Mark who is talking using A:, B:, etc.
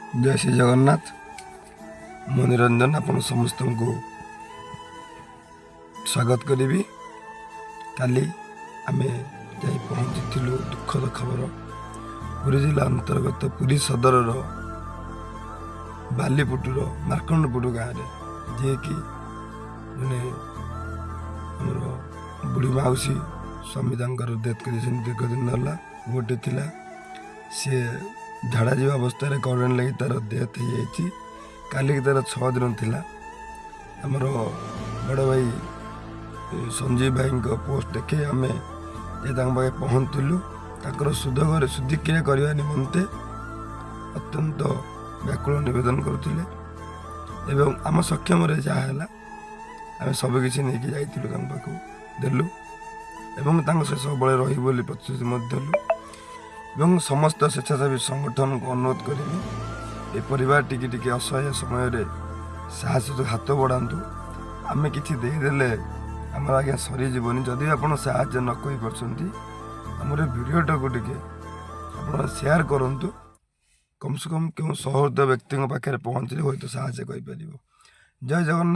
A: जय श्री जगन्नाथ। मु निरंजन आपण समस्त को स्वागत करी। काली आम जा पहुँची दुखद खबर पुरी जिला अंतर्गत पुरी सदर बालीपुटुर मार्कंडपुटु गाँव में जी कि मैंने बुढ़ी मौसी स्वामी डेथ कर दीर्घ दिन है गोटे थिला सी झाड़ा जी अवस्था करेन्ट लगी तार डेथ हो जाए। काली तार 6 दिन थिला। आमर बड़ भाई संजीव भाई पोस्ट देखे आम पाखे पहुँचलु। सुधगर शुद्धिक्रिया करने निमंते अत्यंत व्याकुल नवेदन करुले एवं आम सक्षम जहाँ आम सबकि नहीं जाइलु देलु एवं से सब रही प्रतिश्रुति देलु एवं समस्त स्वेच्छासेवी संगठन को अनुरोध करी ए परिवार टिके असहाय समय साहस हाथ बढ़ातु। आम कि देदेले आम आज्ञा सरीजनी जदि आप साहय न कही पार्टी आमर भिडियोटा को टिके आप सेयार करूँ कम से कम क्यों सहृदय व्यक्ति पाखे पहुँचले हूँ तो साहय कर। जय जगन्नाथ।